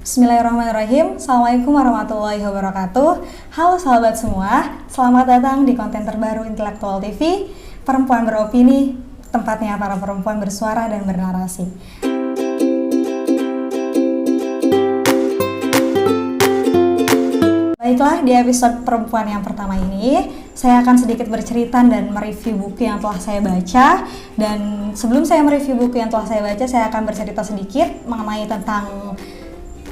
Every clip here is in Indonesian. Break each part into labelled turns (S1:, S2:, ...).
S1: Bismillahirrahmanirrahim. Assalamualaikum warahmatullahi wabarakatuh. Halo sahabat semua, selamat datang di konten terbaru Intelektual TV, Perempuan Beropini, tempatnya para perempuan bersuara dan bernarasi. Baiklah, di episode perempuan yang pertama ini, saya akan sedikit bercerita dan mereview buku yang telah saya baca. Dan sebelum saya mereview buku yang telah saya baca, saya akan bercerita sedikit mengenai tentang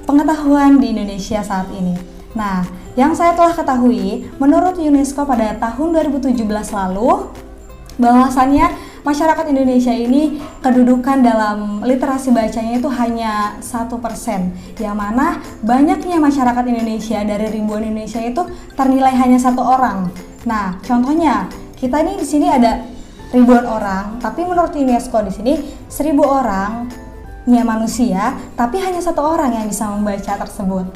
S1: pengetahuan di Indonesia saat ini. Nah, yang saya telah ketahui, menurut UNESCO pada tahun 2017 lalu, bahwasannya masyarakat Indonesia ini kedudukan dalam literasi bacanya itu hanya 1%, yang mana banyaknya masyarakat Indonesia dari ribuan Indonesia itu ternilai hanya 1 orang. Nah, contohnya kita ini di sini ada ribuan orang, tapi menurut UNESCO di sini 1000 orang manusia, tapi hanya 1 orang yang bisa membaca tersebut.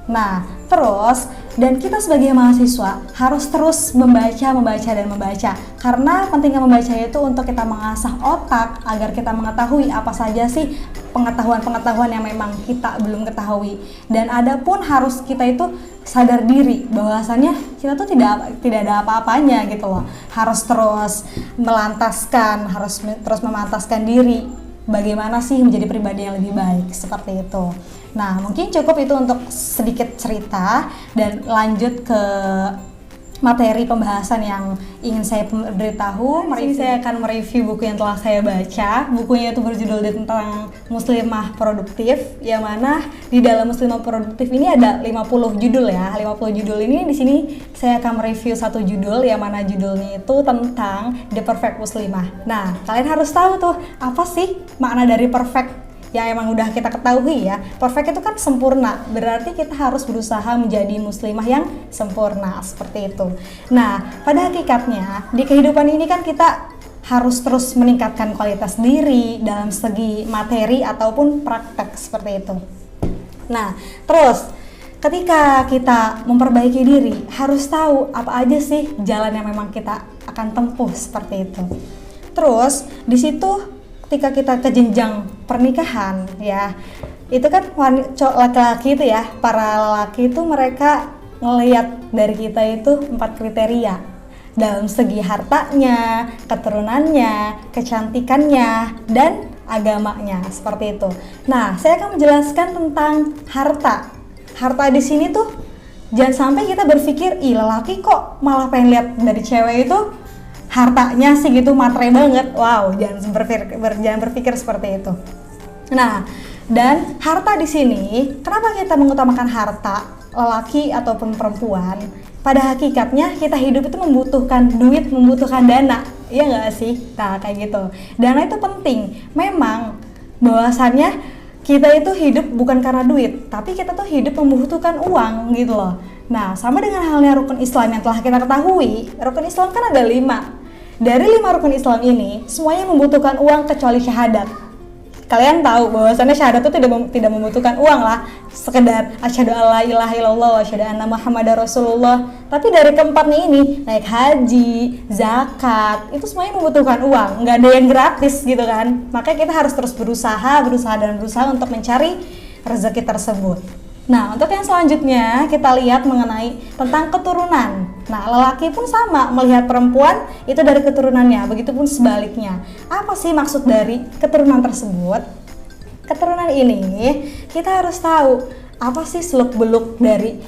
S1: Nah, terus dan kita sebagai mahasiswa harus terus membaca. Karena pentingnya membaca itu untuk kita mengasah otak agar kita mengetahui apa saja sih pengetahuan yang memang kita belum ketahui. Dan adapun harus kita itu sadar diri bahwasannya kita tuh tidak ada apa-apanya gitu loh. Harus terus memantaskan diri. Bagaimana sih menjadi pribadi yang lebih baik, seperti itu. Nah, mungkin cukup itu untuk sedikit cerita dan lanjut ke materi pembahasan yang ingin saya beritahu. Mari saya akan mereview buku yang telah saya baca. Bukunya itu berjudul tentang Muslimah Produktif, yang mana di dalam Muslimah Produktif ini ada 50 judul ya. 50 judul ini di sini saya akan mereview satu judul, yang mana judulnya itu tentang The Perfect Muslimah. Nah, kalian harus tahu tuh apa sih makna dari perfect. Ya emang udah kita ketahui ya, perfect itu kan sempurna, berarti kita harus berusaha menjadi muslimah yang sempurna, seperti itu. Nah, pada hakikatnya di kehidupan ini kan kita harus terus meningkatkan kualitas diri dalam segi materi ataupun praktek, seperti itu. Nah, terus ketika kita memperbaiki diri, harus tahu apa aja sih jalan yang memang kita akan tempuh, seperti itu. Terus di situ ketika kita ke jenjang pernikahan ya, itu kan laki-laki itu ya, para lelaki itu mereka ngelihat dari kita itu 4 kriteria dalam segi hartanya, keturunannya, kecantikannya, dan agamanya, seperti itu. Nah, saya akan menjelaskan tentang harta. Harta di sini tuh jangan sampai kita berpikir, lelaki kok malah pengen lihat dari cewek itu hartanya sih gitu, matre banget. Wow, jangan berpikir seperti itu. Nah, dan harta di sini, kenapa kita mengutamakan harta, lelaki ataupun perempuan? Pada hakikatnya kita hidup itu membutuhkan duit, membutuhkan dana, iya nggak sih? Nah, kayak gitu. Dana itu penting. Memang bahwasannya kita itu hidup bukan karena duit, tapi kita tuh hidup membutuhkan uang gitu loh. Nah, sama dengan halnya rukun Islam yang telah kita ketahui, rukun Islam kan ada 5. Dari 5 rukun Islam ini, semuanya membutuhkan uang kecuali syahadat. Kalian tahu bahwasannya syahadat itu tidak membutuhkan uang lah, sekedar asyhadu alla ilaha illallah wa asyhadu anna muhammadar rasulullah. Tapi dari keempatnya ini, naik haji, zakat, itu semuanya membutuhkan uang, nggak ada yang gratis gitu kan. Makanya kita harus terus berusaha untuk mencari rezeki tersebut. Nah, untuk yang selanjutnya kita lihat mengenai tentang keturunan. Nah, lelaki pun sama melihat perempuan itu dari keturunannya, begitupun sebaliknya. Apa sih maksud dari keturunan tersebut? Keturunan ini kita harus tahu apa sih seluk-beluk dari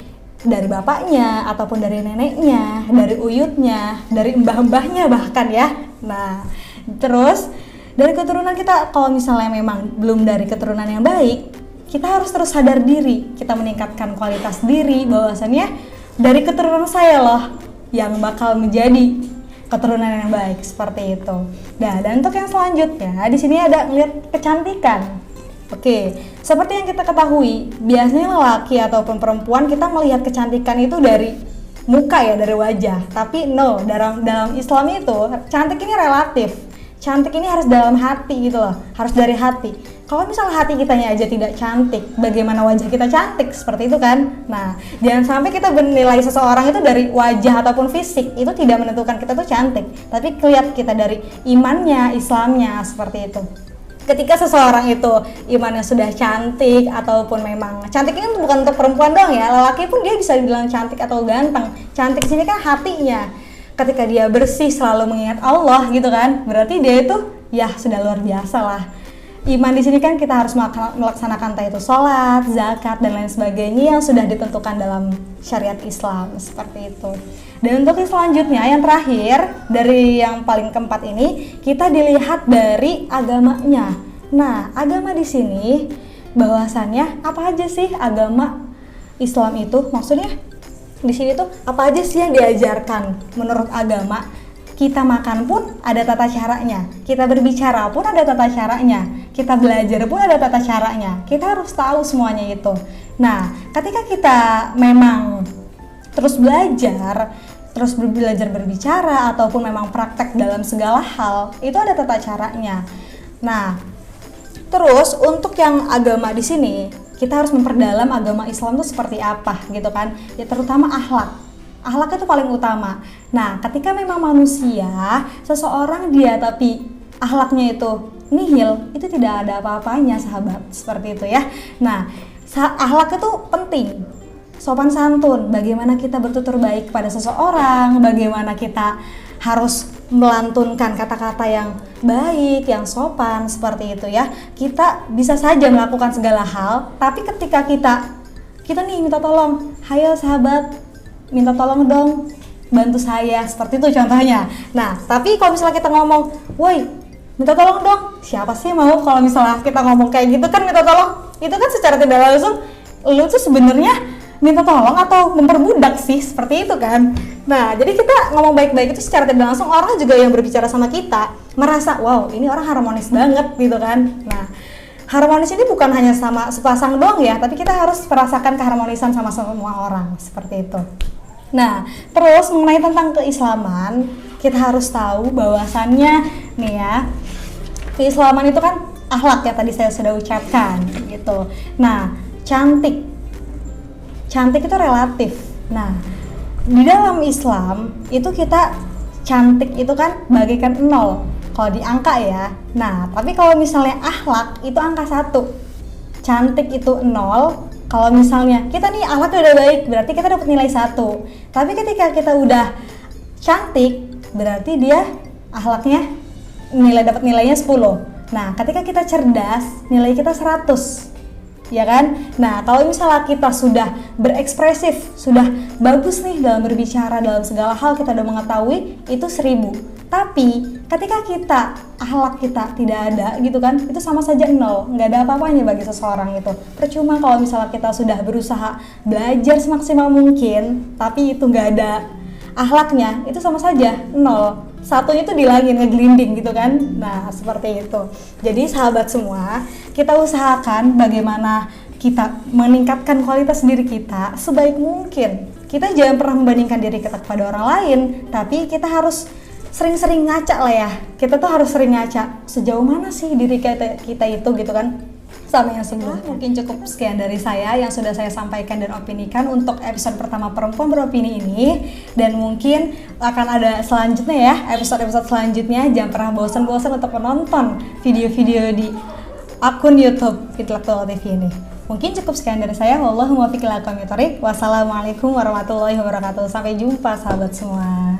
S1: bapaknya ataupun dari neneknya, dari uyutnya, dari mbah-mbahnya bahkan ya. Nah, terus dari keturunan kita, kalau misalnya memang belum dari keturunan yang baik, kita harus terus sadar diri, kita meningkatkan kualitas diri, bahwasannya dari keturunan saya loh yang bakal menjadi keturunan yang baik, seperti itu. Nah, dan untuk yang selanjutnya di sini ada ngeliat kecantikan. Oke, seperti yang kita ketahui, biasanya lelaki ataupun perempuan kita melihat kecantikan itu dari muka ya, dari wajah. Tapi no, dalam Islam itu cantik ini relatif. Cantik ini harus dalam hati gitu loh, harus dari hati. Kalau misalnya hati kitanya aja tidak cantik, bagaimana wajah kita cantik? Seperti itu kan? Nah, jangan sampai kita menilai seseorang itu dari wajah ataupun fisik, itu tidak menentukan kita tuh cantik. Tapi lihat kita dari imannya, Islamnya, seperti itu. ketika seseorang itu imannya sudah cantik, ataupun memang cantik ini bukan untuk perempuan dong ya, lelaki pun dia bisa dibilang cantik atau ganteng. Cantik sini kan hatinya. Ketika dia bersih, selalu mengingat Allah gitu kan, berarti dia itu ya sudah luar biasa lah. Iman di sini kan kita harus melaksanakan entah itu sholat, zakat dan lain sebagainya yang sudah ditentukan dalam syariat Islam seperti itu. Dan untuk yang selanjutnya, yang terakhir dari yang paling keempat ini, kita dilihat dari agamanya. Nah, agama di sini bahwasannya apa aja sih agama Islam itu? Maksudnya di sini tuh apa aja sih yang diajarkan menurut agama? Kita makan pun ada tata caranya, kita berbicara pun ada tata caranya, kita belajar pun ada tata caranya. Kita harus tahu semuanya itu. Nah, ketika kita memang terus belajar berbicara ataupun memang praktek dalam segala hal, itu ada tata caranya. Nah, terus untuk yang agama di sini, kita harus memperdalam agama Islam itu seperti apa gitu kan? Ya terutama akhlak. Akhlak itu paling utama. Nah, ketika memang manusia, seseorang dia tapi akhlaknya itu nihil, itu tidak ada apa-apanya sahabat, seperti itu ya. Nah, akhlak itu penting. Sopan santun, bagaimana kita bertutur baik kepada seseorang, bagaimana kita harus melantunkan kata-kata yang baik, yang sopan, seperti itu ya. Kita bisa saja melakukan segala hal, tapi ketika kita nih minta tolong, hayo sahabat, minta tolong dong, bantu saya, seperti itu contohnya. Nah, tapi kalau misalnya kita ngomong, woi, minta tolong dong, siapa sih mau kalau misalnya kita ngomong kayak gitu kan, minta tolong, itu kan secara tidak langsung, lu tuh sebenarnya minta tolong atau memperbudak sih, seperti itu kan. Nah, jadi kita ngomong baik-baik itu secara tidak langsung orang juga yang berbicara sama kita merasa, wow, ini orang harmonis banget gitu kan. Nah, harmonis ini bukan hanya sama sepasang doang ya, tapi kita harus merasakan keharmonisan sama semua orang, seperti itu. Nah, terus mengenai tentang keislaman, kita harus tahu bahwasannya nih ya, keislaman itu kan akhlak ya, tadi saya sudah ucapkan gitu. Nah, cantik itu relatif. Nah, di dalam Islam itu kita cantik itu kan bagaikan 0 kalau di angka ya. Nah, tapi kalau misalnya akhlak itu angka 1. Cantik itu 0. Kalau misalnya kita nih akhlaknya udah baik, berarti kita dapat nilai 1. Tapi ketika kita udah cantik, berarti dia akhlaknya dapat nilainya 10. Nah, ketika kita cerdas, nilai kita 100. Ya kan? Nah, kalau misalnya kita sudah berekspresif, sudah bagus nih dalam berbicara, dalam segala hal kita udah mengetahui, itu 1000. Tapi ketika akhlak kita tidak ada gitu kan, itu sama saja 0, nggak ada apa-apanya bagi seseorang itu. Percuma kalau misalnya kita sudah berusaha belajar semaksimal mungkin, tapi itu nggak ada akhlaknya, itu sama saja 0. Satunya itu di langit ngeglinding gitu kan. Nah, seperti itu. Jadi sahabat semua, kita usahakan bagaimana kita meningkatkan kualitas diri kita sebaik mungkin. Kita jangan pernah membandingkan diri kita kepada orang lain, tapi kita harus sering-sering ngaca lah ya. Kita tuh harus sering ngaca sejauh mana sih diri kita itu gitu kan, sama yang sebelumnya. Mungkin cukup sekian dari saya yang sudah saya sampaikan dan opinikan untuk episode pertama Perempuan Beropini ini. Dan mungkin akan ada selanjutnya ya, episode-episode selanjutnya. Jangan pernah bosan-bosan untuk menonton video-video di akun YouTube Intelektual TV ini. Mungkin cukup sekian dari saya. Wassalamualaikum warahmatullahi wabarakatuh. Sampai jumpa sahabat semua.